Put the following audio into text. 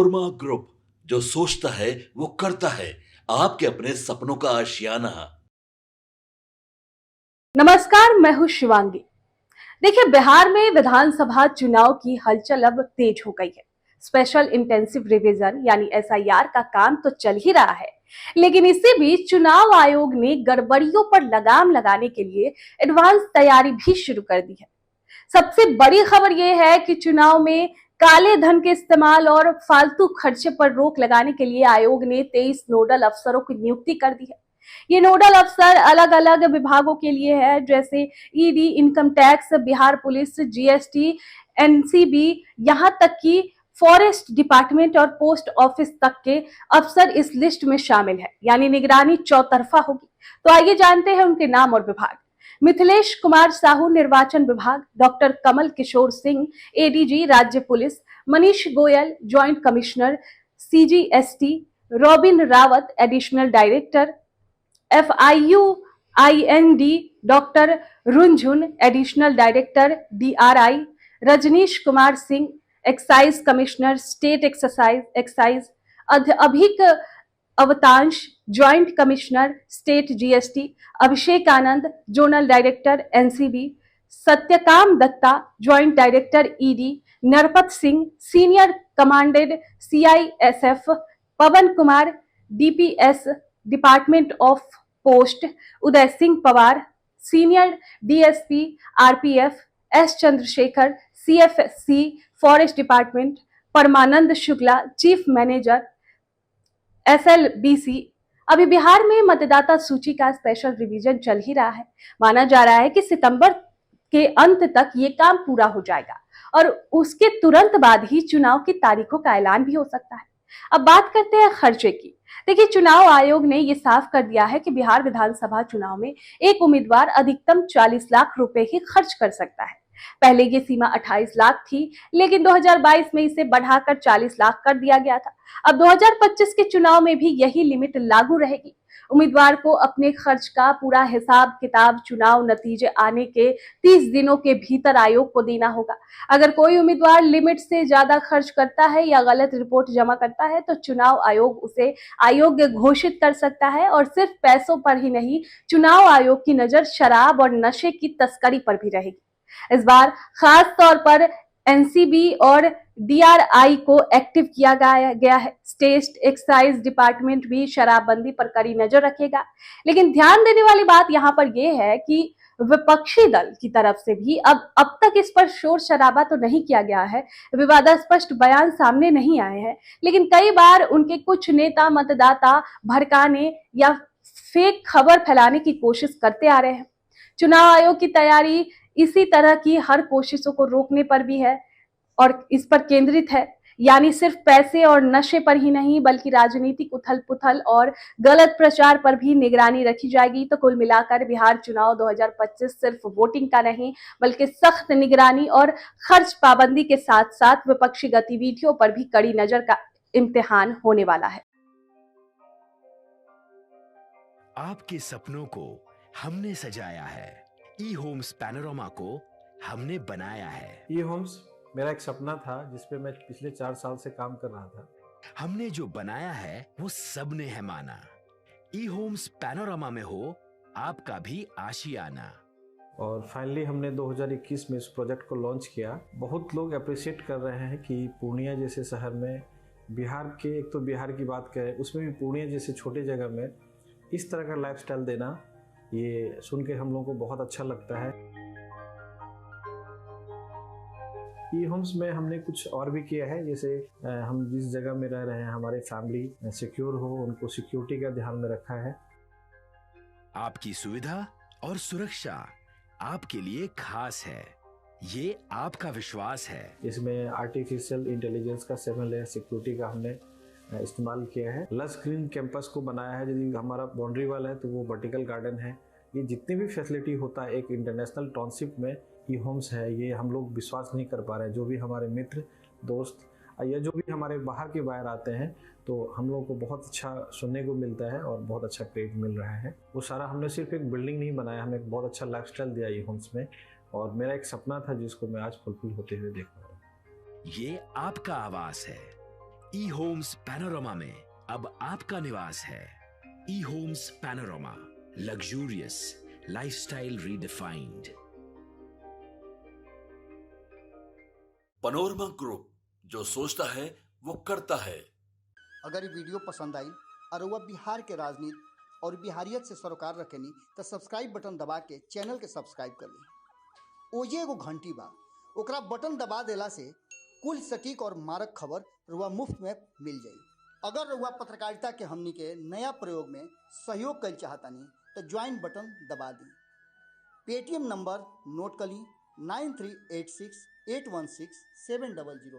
Korma group, जो सोचता है वो करता है। आपके अपने सपनों का आशियाना। नमस्कार, मैं हूं शिवांगी। देखिए, बिहार में विधानसभा चुनाव की हलचल अब तेज हो गई है। स्पेशल इंटेंसिव रिवीजन यानी एसआईआर का काम तो चल ही रहा है, लेकिन इसी बीच चुनाव आयोग ने गड़बड़ियों पर लगाम लगाने के लिए एडवांस तैयारी भी शुरू कर दी है। सबसे बड़ी खबर यह है कि चुनाव में काले धन के इस्तेमाल और फालतू खर्चे पर रोक लगाने के लिए आयोग ने 23 नोडल अफसरों की नियुक्ति कर दी है। ये नोडल अफसर अलग अलग विभागों के लिए है, जैसे ED, income tax, Bihar police, GST, NCB, यहां तक कि फॉरेस्ट डिपार्टमेंट और पोस्ट ऑफिस तक के अफसर इस लिस्ट में शामिल है। यानी निगरानी चौतरफा होगी। तो आइए जानते हैं उनके नाम और विभाग। मिथिलेश कुमार साहू, निर्वाचन विभाग। डॉक्टर कमल किशोर सिंह, एडीजी राज्य police. Manish Goyal, joint commissioner CGST. Robin Rawat, additional director. FIUIND doctor Runjhun, additional director DRI। Rajneesh Kumar Singh, excise commissioner state excise. Abhik Avtansh, joint commissioner state GST। Abhishek Anand, zonal director NCB। Satyakam Datta, joint director ED। Narpat Singh, senior commandant CISF। Pawan Kumar, DPS department of post. Uday Singh Pawar, senior DSP RPF। S Chandrashekhar, CFC forest department. Parmanand Shukla, chief manager SLBC। अभी बिहार में मतदाता सूची का special revision चल ही रहा है। माना जा रहा है कि सितंबर के अंत तक ये काम पूरा हो जाएगा और उसके तुरंत बाद ही चुनाव की तारीखों का ऐलान भी हो सकता है। अब बात करते हैं खर्चे की। देखिए, चुनाव आयोग ने ये साफ कर दिया है कि बिहार विधानसभा चुनाव में एक उम्मीदवार अधिकतम 40 लाख रुपए ही खर्च कर सकता है। पहले ये सीमा 28 लाख थी, लेकिन 2022 में इसे बढ़ाकर 40 लाख कर दिया गया था। अब 2025 के चुनाव में भी यही लिमिट लागू रहेगी। उम्मीदवार को अपने खर्च का पूरा हिसाब किताब चुनाव नतीजे आने के 30 दिनों के भीतर आयोग को देना होगा। अगर कोई उम्मीदवार लिमिट से ज्यादा खर्च करता है या गलत रिपोर्ट जमा करता है तो चुनाव आयोग उसे अयोग्य घोषित कर सकता है। और सिर्फ पैसों पर ही नहीं, चुनाव आयोग की नजर शराब और नशे की तस्करी पर भी रहेगी। इस बार खास तौर पर एनसीबी और DRI को एक्टिव किया गया है। स्टेट एक्साइज डिपार्टमेंट भी शराबबंदी पर कड़ी नजर रखेगा। लेकिन ध्यान देने वाली बात यहाँ पर यह है कि विपक्षी दल की तरफ से भी अब तक इस पर शोर शराबा तो नहीं किया गया है, विवादास्पद बयान सामने नहीं आए हैं, लेकिन कई बार उनके कुछ नेता मतदाता भड़काने या फेक खबर फैलाने की कोशिश करते आ रहे हैं। चुनाव आयोग की तैयारी इसी तरह की हर कोशिशों को रोकने पर भी है और इस पर केंद्रित है। यानी सिर्फ पैसे और नशे पर ही नहीं, बल्कि राजनीतिक उथल पुथल और गलत प्रचार पर भी निगरानी रखी जाएगी। तो कुल मिलाकर बिहार चुनाव 2025 सिर्फ वोटिंग का नहीं, बल्कि सख्त निगरानी और खर्च पाबंदी के साथ साथ विपक्षी गतिविधियों पर भी कड़ी नजर का इम्तिहान होने वाला है। आपके सपनों को हमने सजाया है, ई होम्स पैनोरामा को हमने बनाया है। ई होम्स मेरा एक सपना था जिसपे मैं पिछले 4 साल से काम कर रहा था। हमने जो बनाया है वो सबने है माना। ई होम्स पैनोरामा में हो आपका भी आशियाना। और फाइनली हमने 2021 में इस प्रोजेक्ट को लॉन्च किया। बहुत लोग अप्रिशिएट कर रहे हैं कि पूर्णिया जैसे शहर में, बिहार के, एक तो बिहार की बात करें उसमें भी पूर्णिया जैसे छोटे जगह में इस तरह का लाइफस्टाइल देना, ये सुन के हम लोगों को बहुत अच्छा लगता है। ई होम्स में हमने कुछ और भी किया है, जैसे हम जिस जगह में रह रहे हैं हमारे फैमिली सिक्योर हो, उनको सिक्योरिटी का ध्यान में रखा है। आपकी सुविधा और सुरक्षा आपके लिए खास है, ये आपका विश्वास है। इसमें आर्टिफिशियल इंटेलिजेंस का 7 लेयर सिक्योरिटी का हमने इस्तेमाल किया है। लस ग्रीन कैंपस को बनाया है। यदि हमारा बाउंड्री वाल है तो वो वर्टिकल गार्डन है। ये जितनी भी फैसिलिटी होता है एक इंटरनेशनल टाउनशिप में, ई होम्स है, ये हम लोग विश्वास नहीं कर पा रहे हैं। जो भी हमारे मित्र दोस्त या जो भी हमारे बाहर के बाहर आते हैं तो हम लोगों को बहुत अच्छा सुनने को मिलता है और बहुत अच्छा क्रेडिट मिल रहा है। वो सारा हमने सिर्फ एक बिल्डिंग नहीं बनाया, हमें एक बहुत अच्छा लाइफस्टाइल दिया ई होम्स में। और मेरा एक सपना था जिसको मैं आज फुलफिल होते हुए देख रहा हूँ। ये आपका आवास है। ई होम्स पैनोरामा में अब आपका निवास है। E Homes Panorama, luxurious lifestyle redefined. Panorama group, जो सोचता है वो करता है। अगर ये वीडियो पसंद आई और वह बिहार के राजनीति और बिहारियत से सरोकार रखेनी तो सब्सक्राइब बटन दबा के चैनल के सब्सक्राइब कर ली। ओजे एगो घंटी बा, ओकरा बटन दबा देला से कुल सटीक और मारक खबर रुआ मुफ्त में मिल जाई। अगर रुआ पत्रकारिता के हमनी के नया प्रयोग में सहयोग कर चाहतानी तो ज्वाइन बटन दबा दी। पेटीएम नंबर नोट कर ली 9386816700।